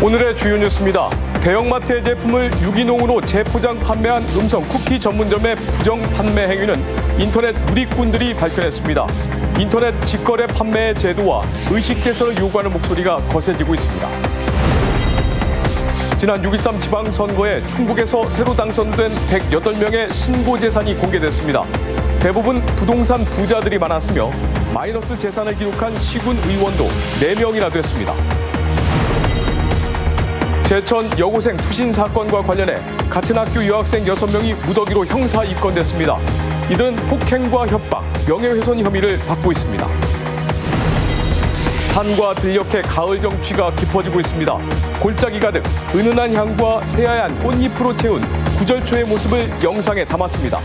오늘의 주요 뉴스입니다. 대형마트의 제품을 유기농으로 재포장 판매한 음성 쿠키 전문점의 부정 판매 행위는 인터넷 누리꾼들이 밝혀냈습니다. 인터넷 직거래 판매 제도와 의식 개선을 요구하는 목소리가 거세지고 있습니다. 지난 6.13 지방선거에 충북에서 새로 당선된 108명의 신고 재산이 공개됐습니다. 대부분 부동산 부자들이 많았으며 마이너스 재산을 기록한 시군 의원도 4명이나 됐습니다. 제천 여고생 투신 사건과 관련해 같은 학교 여학생 6명이 무더기로 형사 입건됐습니다. 이들은 폭행과 협박, 명예훼손 혐의를 받고 있습니다. 산과 들녘의 가을 정취가 깊어지고 있습니다. 골짜기 가득 은은한 향과 새하얀 꽃잎으로 채운 구절초의 모습을 영상에 담았습니다.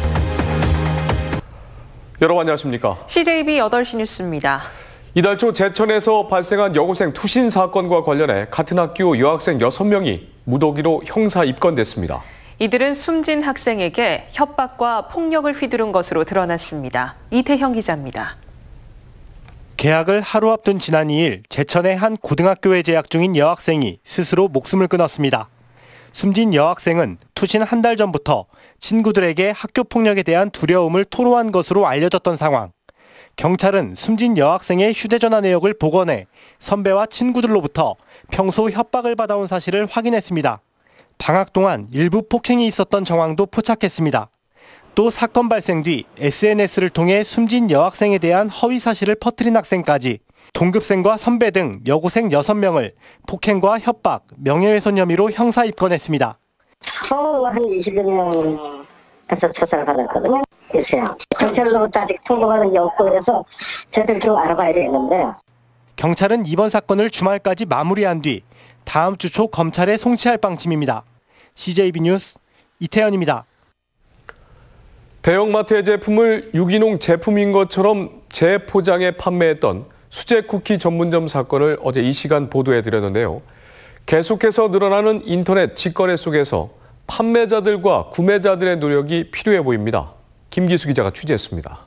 여러분 안녕하십니까? CJB 8시 뉴스입니다. 이달 초 제천에서 발생한 여고생 투신 사건과 관련해 같은 학교 여학생 6명이 무더기로 형사 입건됐습니다. 이들은 숨진 학생에게 협박과 폭력을 휘두른 것으로 드러났습니다. 이태형 기자입니다. 개학을 하루 앞둔 지난 2일 제천의 한 고등학교에 재학 중인 여학생이 스스로 목숨을 끊었습니다. 숨진 여학생은 투신 한 달 전부터 친구들에게 학교 폭력에 대한 두려움을 토로한 것으로 알려졌던 상황. 경찰은 숨진 여학생의 휴대전화 내역을 복원해 선배와 친구들로부터 평소 협박을 받아온 사실을 확인했습니다. 방학 동안 일부 폭행이 있었던 정황도 포착했습니다. 또 사건 발생 뒤 SNS를 통해 숨진 여학생에 대한 허위 사실을 퍼뜨린 학생까지 동급생과 선배 등 여고생 6명을 폭행과 협박, 명예훼손 혐의로 형사 입건했습니다. 처음 한 20여 명에서 조사를 받았거든요. 있어요. 경찰로부터 아직 통보받은 게 없고 그래서 저희들 좀 알아봐야 되겠는데. 경찰은 이번 사건을 주말까지 마무리한 뒤 다음 주 초 검찰에 송치할 방침입니다. CJB 뉴스 이태현입니다. 대형마트의 제품을 유기농 제품인 것처럼 재포장해 판매했던 수제 쿠키 전문점 사건을 어제 이 시간 보도해드렸는데요. 계속해서 늘어나는 인터넷 직거래 속에서 판매자들과 구매자들의 노력이 필요해 보입니다. 김기수 기자가 취재했습니다.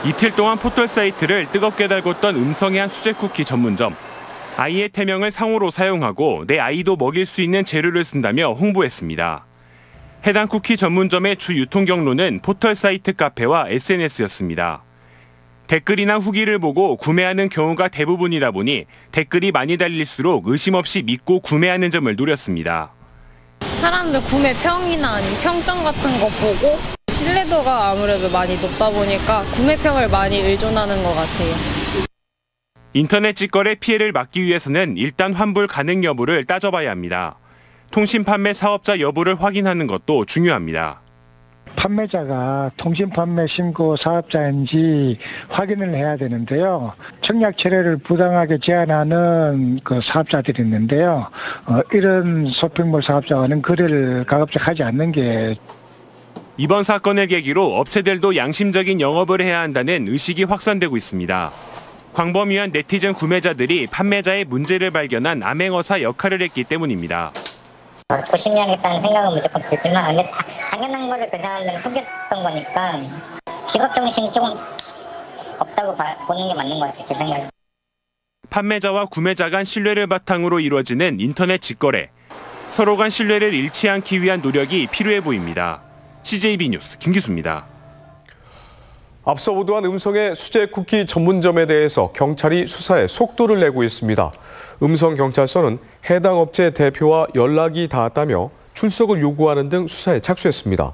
이틀 동안 포털 사이트를 뜨겁게 달궜던 음성의 한 수제 쿠키 전문점. 아이의 태명을 상호로 사용하고 내 아이도 먹일 수 있는 재료를 쓴다며 홍보했습니다. 해당 쿠키 전문점의 주 유통 경로는 포털 사이트 카페와 SNS였습니다. 댓글이나 후기를 보고 구매하는 경우가 대부분이다 보니 댓글이 많이 달릴수록 의심 없이 믿고 구매하는 점을 노렸습니다. 사람들 구매평이나 아니면 평점 같은 거 보고 신뢰도가 아무래도 많이 높다 보니까 구매평을 많이 의존하는 것 같아요. 인터넷 직거래 피해를 막기 위해서는 일단 환불 가능 여부를 따져봐야 합니다. 통신 판매 사업자 여부를 확인하는 것도 중요합니다. 판매자가 통신 판매 신고 사업자인지 확인을 해야 되는데요. 청약 철회를 부당하게 제한하는 그 사업자들이 있는데요. 이런 쇼핑몰 사업자와는 거래를 가급적 하지 않는 게. 이번 사건을 계기로 업체들도 양심적인 영업을 해야 한다는 의식이 확산되고 있습니다. 광범위한 네티즌 구매자들이 판매자의 문제를 발견한 암행어사 역할을 했기 때문입니다. 조심해야겠다는 생각은 무조건 들지만 당연한 거를 그 사람들은 속였던 거니까 직업정신이 조금 없다고 보는 게 맞는 것 같아요. 제 생각에. 판매자와 구매자 간 신뢰를 바탕으로 이루어지는 인터넷 직거래. 서로 간 신뢰를 잃지 않기 위한 노력이 필요해 보입니다. CJB 뉴스 김기수입니다. 앞서 보도한 음성의 수제 쿠키 전문점에 대해서 경찰이 수사에 속도를 내고 있습니다. 음성경찰서는 해당 업체 대표와 연락이 닿았다며 출석을 요구하는 등 수사에 착수했습니다.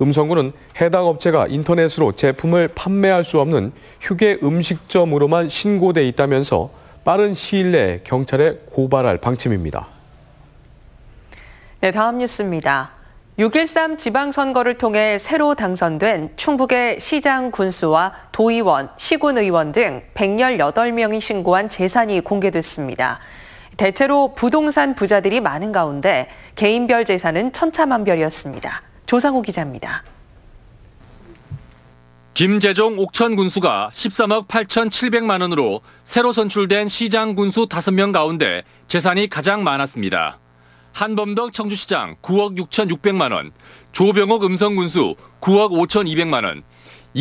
음성군은 해당 업체가 인터넷으로 제품을 판매할 수 없는 휴게 음식점으로만 신고돼 있다면서 빠른 시일 내에 경찰에 고발할 방침입니다. 네, 다음 뉴스입니다. 6.13 지방선거를 통해 새로 당선된 충북의 시장 군수와 도의원, 시군의원 등 118명이 신고한 재산이 공개됐습니다. 대체로 부동산 부자들이 많은 가운데 개인별 재산은 천차만별이었습니다. 조상우 기자입니다. 김재종 옥천 군수가 13억 8,700만 원으로 새로 선출된 시장 군수 5명 가운데 재산이 가장 많았습니다. 한범덕 청주시장 9억 6,600만 원, 조병옥 음성군수 9억 5,200만 원,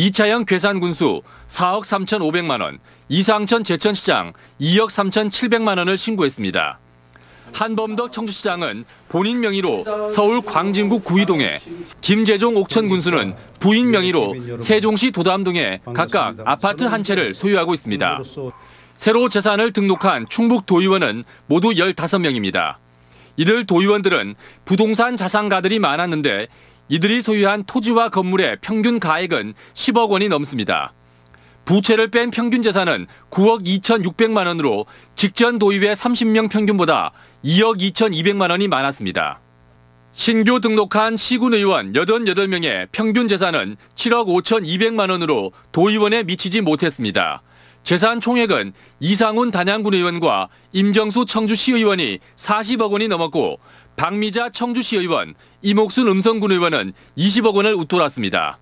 이차영 괴산군수 4억 3,500만 원, 이상천 제천시장 2억 3,700만 원을 신고했습니다. 한범덕 청주시장은 본인 명의로 서울 광진구 구의동에, 김재종 옥천군수는 부인 명의로 세종시 도담동에 각각 아파트 한 채를 소유하고 있습니다. 새로 재산을 등록한 충북 도의원은 모두 15명입니다. 이들 도의원들은 부동산 자산가들이 많았는데 이들이 소유한 토지와 건물의 평균 가액은 10억 원이 넘습니다. 부채를 뺀 평균 재산은 9억 2,600만 원으로 직전 도의회 30명 평균보다 2억 2,200만 원이 많았습니다. 신규 등록한 시군 의원 88명의 평균 재산은 7억 5,200만 원으로 도의원에 미치지 못했습니다. 재산 총액은 이상훈 단양군 의원과 임정수 청주시 의원이 40억 원이 넘었고 박미자 청주시 의원, 이목순 음성군 의원은 20억 원을 웃돌았습니다.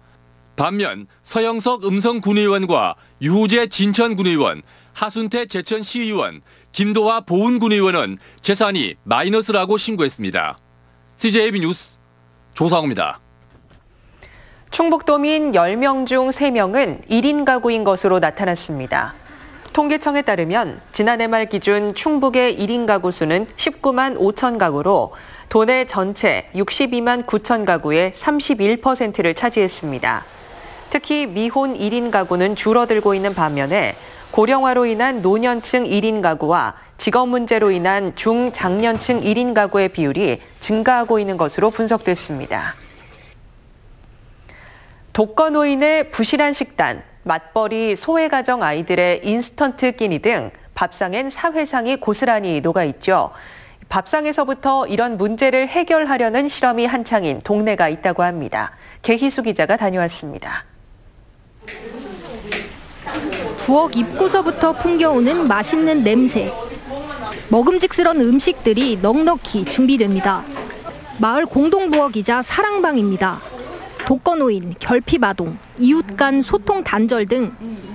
반면 서영석 음성군 의원과 유호재 진천군 의원, 하순태 제천시 의원, 김도화 보은군 의원은 재산이 마이너스라고 신고했습니다. CJB 뉴스 조상우입니다. 충북도민 10명 중 3명은 1인 가구인 것으로 나타났습니다. 통계청에 따르면 지난해 말 기준 충북의 1인 가구 수는 19만 5천 가구로 도내 전체 62만 9천 가구의 31%를 차지했습니다. 특히 미혼 1인 가구는 줄어들고 있는 반면에 고령화로 인한 노년층 1인 가구와 직업 문제로 인한 중장년층 1인 가구의 비율이 증가하고 있는 것으로 분석됐습니다. 독거노인의 부실한 식단, 맞벌이 소외가정 아이들의 인스턴트 끼니 등 밥상엔 사회상이 고스란히 녹아있죠. 밥상에서부터 이런 문제를 해결하려는 실험이 한창인 동네가 있다고 합니다. 개희수 기자가 다녀왔습니다. 부엌 입구서부터 풍겨오는 맛있는 냄새. 먹음직스러운 음식들이 넉넉히 준비됩니다. 마을 공동부엌이자 사랑방입니다. 독거노인, 결핍아동, 이웃 간 소통 단절 등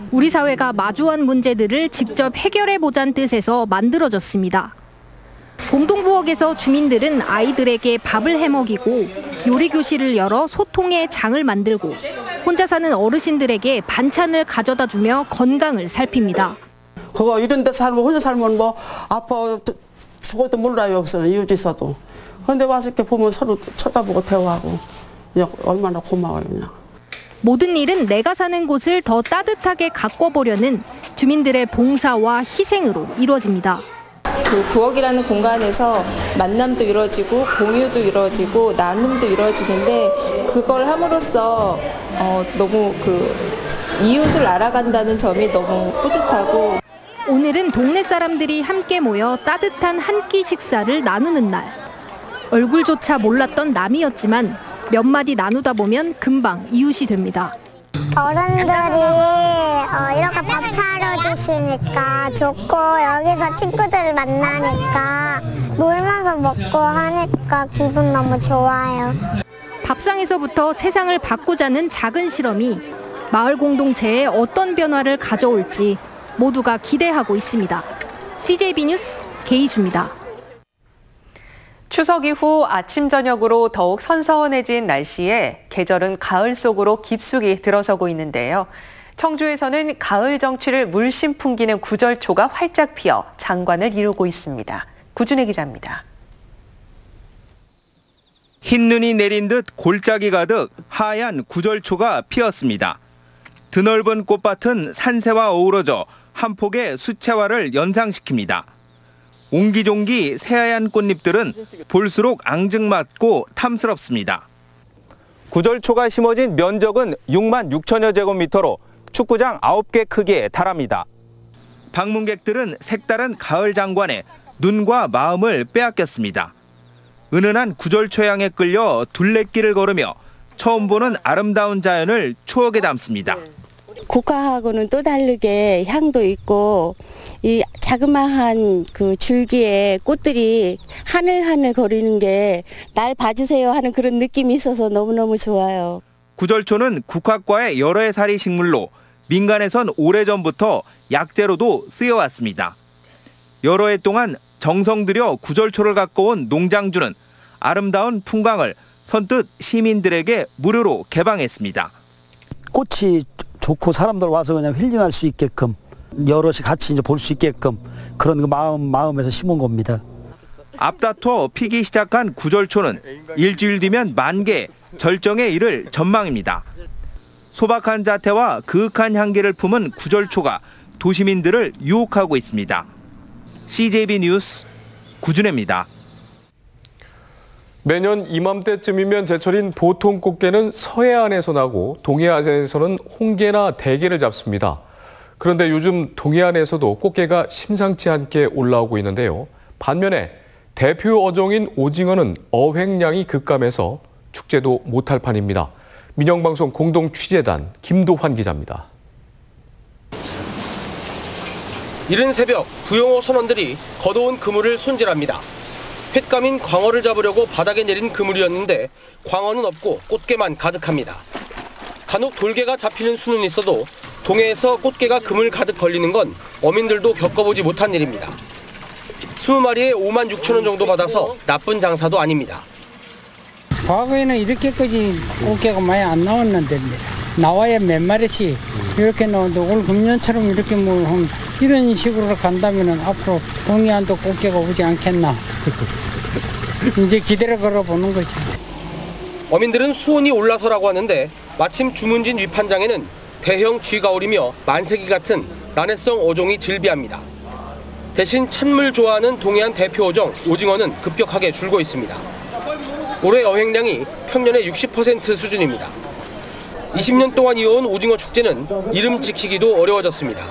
우리 사회가 마주한 문제들을 직접 해결해보자는 뜻에서 만들어졌습니다. 공동부엌에서 주민들은 아이들에게 밥을 해먹이고 요리교실을 열어 소통의 장을 만들고 혼자 사는 어르신들에게 반찬을 가져다주며 건강을 살핍니다. 그거 이런 데 살면 혼자 살면 뭐 아파 죽어도 몰라요. 여기서는 이웃에서도. 그런데 와서 이렇게 보면 서로 쳐다보고 대화하고 그냥 얼마나 고마워요. 그냥. 모든 일은 내가 사는 곳을 더 따뜻하게 가꿔보려는 주민들의 봉사와 희생으로 이루어집니다. 그 부엌이라는 공간에서 만남도 이루어지고 공유도 이루어지고 나눔도 이루어지는데 그걸 함으로써 너무 이웃을 알아간다는 점이 너무 뿌듯하고 오늘은 동네 사람들이 함께 모여 따뜻한 한 끼 식사를 나누는 날. 얼굴조차 몰랐던 남이었지만 몇 마디 나누다 보면 금방 이웃이 됩니다. 어른들이 이렇게 밥 차려주시니까 좋고 여기서 친구들을 만나니까 놀면서 먹고 하니까 기분 너무 좋아요. 밥상에서부터 세상을 바꾸자는 작은 실험이 마을 공동체에 어떤 변화를 가져올지 모두가 기대하고 있습니다. CJB 뉴스 개희수입니다. 추석 이후 아침 저녁으로 더욱 선선해진 날씨에 계절은 가을 속으로 깊숙이 들어서고 있는데요. 청주에서는 가을 정취를 물씬 풍기는 구절초가 활짝 피어 장관을 이루고 있습니다. 구준혜 기자입니다. 흰눈이 내린 듯 골짜기 가득 하얀 구절초가 피었습니다. 드넓은 꽃밭은 산새와 어우러져 한 폭의 수채화를 연상시킵니다. 옹기종기 새하얀 꽃잎들은 볼수록 앙증맞고 탐스럽습니다. 구절초가 심어진 면적은 6만 6천여 제곱미터로 축구장 9개 크기에 달합니다. 방문객들은 색다른 가을 장관에 눈과 마음을 빼앗겼습니다. 은은한 구절초향에 끌려 둘레길을 걸으며 처음 보는 아름다운 자연을 추억에 담습니다. 국화하고는 또 다르게 향도 있고 이 자그마한 그 줄기에 꽃들이 하늘하늘 거리는 게 날 봐주세요 하는 그런 느낌이 있어서 너무너무 좋아요. 구절초는 국화과의 여러 해 살이 식물로 민간에선 오래전부터 약재로도 쓰여왔습니다. 여러 해 동안 정성 들여 구절초를 갖고 온 농장주는 아름다운 풍광을 선뜻 시민들에게 무료로 개방했습니다. 꽃이 좋고 사람들 와서 그냥 힐링할 수 있게끔 여럿이 같이 이제 볼 수 있게끔 그런 그 마음에서 심은 겁니다. 앞다퉈 피기 시작한 구절초는 일주일 뒤면 만개, 절정에 이를 전망입니다. 소박한 자태와 그윽한 향기를 품은 구절초가 도시민들을 유혹하고 있습니다. CJB 뉴스 구준혜입니다. 매년 이맘때쯤이면 제철인 보통 꽃게는 서해안에서 나고 동해안에서는 홍게나 대게를 잡습니다. 그런데 요즘 동해안에서도 꽃게가 심상치 않게 올라오고 있는데요. 반면에 대표 어종인 오징어는 어획량이 급감해서 축제도 못할 판입니다. 민영방송 공동취재단 김도환 기자입니다. 이른 새벽 부용어 선원들이 걷어온 그물을 손질합니다. 횟감인 광어를 잡으려고 바닥에 내린 그물이었는데 광어는 없고 꽃게만 가득합니다. 간혹 돌게가 잡히는 수는 있어도 동해에서 꽃게가 그물 가득 걸리는 건 어민들도 겪어보지 못한 일입니다. 20마리에 5만 6천 원 정도 받아서 나쁜 장사도 아닙니다. 과거에는 이렇게까지 꽃게가 많이 안 나왔는데 나와야 몇 마리씩 이렇게 나오는데 올 금년처럼 이렇게 뭐 이런 식으로 간다면 앞으로 동해안도 꽃게가 오지 않겠나. 이제 기대를 걸어보는 거죠. 어민들은 수온이 올라서라고 하는데 마침 주문진 위판장에는 대형 쥐가오리며 만세기 같은 난해성 어종이 즐비합니다. 대신 찬물 좋아하는 동해안 대표 어종 오징어는 급격하게 줄고 있습니다. 올해 어획량이 평년의 60% 수준입니다. 20년 동안 이어온 오징어 축제는 이름 지키기도 어려워졌습니다.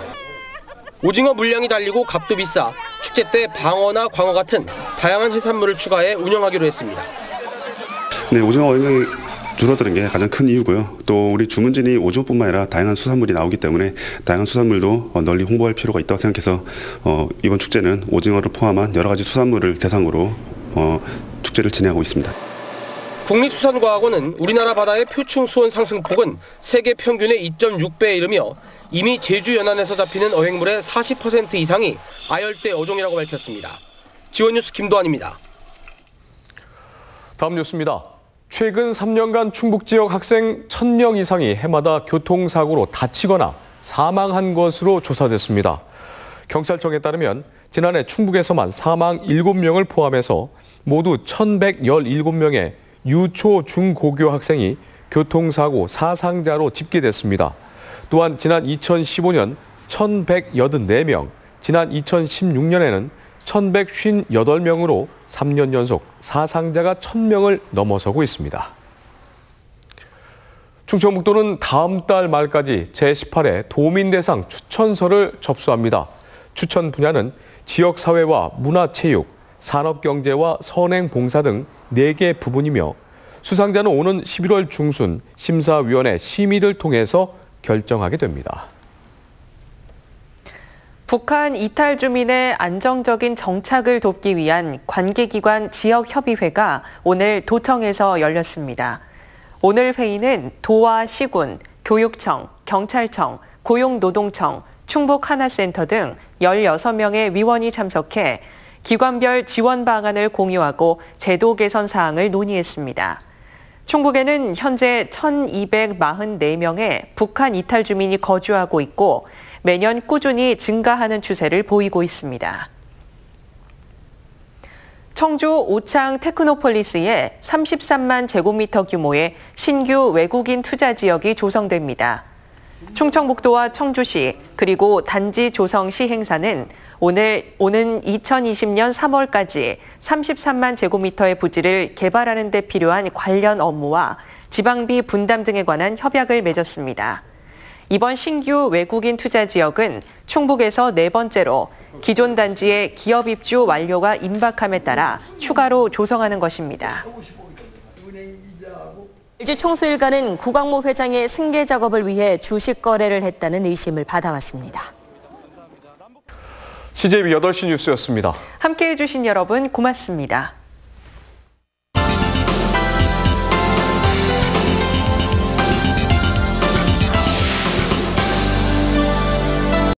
오징어 물량이 달리고 값도 비싸 축제 때 방어나 광어 같은 다양한 해산물을 추가해 운영하기로 했습니다. 네, 오징어 어획량이 줄어드는 게 가장 큰 이유고요. 또 우리 주문진이 오징어뿐만 아니라 다양한 수산물이 나오기 때문에 다양한 수산물도 널리 홍보할 필요가 있다고 생각해서 이번 축제는 오징어를 포함한 여러 가지 수산물을 대상으로 축제를 진행하고 있습니다. 국립수산과학원은 우리나라 바다의 표충 수온 상승폭은 세계 평균의 2.6배에 이르며 이미 제주 연안에서 잡히는 어획물의 40% 이상이 아열대 어종이라고 밝혔습니다. 지원뉴스 김도환입니다. 다음 뉴스입니다. 최근 3년간 충북 지역 학생 1,000명 이상이 해마다 교통사고로 다치거나 사망한 것으로 조사됐습니다. 경찰청에 따르면 지난해 충북에서만 사망 7명을 포함해서 모두 1,117명의 유초 중고교 학생이 교통사고 사상자로 집계됐습니다. 또한 지난 2015년 1,184명, 지난 2016년에는 1,158명으로 3년 연속 사상자가 1,000명을 넘어서고 있습니다. 충청북도는 다음 달 말까지 제18회 도민대상 추천서를 접수합니다. 추천 분야는 지역사회와 문화체육, 산업경제와 선행봉사 등 4개 부분이며 수상자는 오는 11월 중순 심사위원회 심의를 통해서 결정하게 됩니다. 북한 이탈 주민의 안정적인 정착을 돕기 위한 관계기관 지역협의회가 오늘 도청에서 열렸습니다. 오늘 회의는 도와 시군, 교육청, 경찰청, 고용노동청, 충북하나센터 등 16명의 위원이 참석해 기관별 지원 방안을 공유하고 제도 개선 사항을 논의했습니다. 충북에는 현재 1,244명의 북한 이탈 주민이 거주하고 있고 매년 꾸준히 증가하는 추세를 보이고 있습니다. 청주 오창 테크노폴리스에 33만 제곱미터 규모의 신규 외국인 투자 지역이 조성됩니다. 충청북도와 청주시 그리고 단지 조성 시행사는 오는 2020년 3월까지 33만 제곱미터의 부지를 개발하는 데 필요한 관련 업무와 지방비 분담 등에 관한 협약을 맺었습니다. 이번 신규 외국인 투자 지역은 충북에서 4번째로 기존 단지의 기업 입주 완료가 임박함에 따라 추가로 조성하는 것입니다. LG 총수일가는 구광모 회장의 승계 작업을 위해 주식 거래를 했다는 의심을 받아왔습니다. CJB 8시 뉴스였습니다. 함께해 주신 여러분 고맙습니다.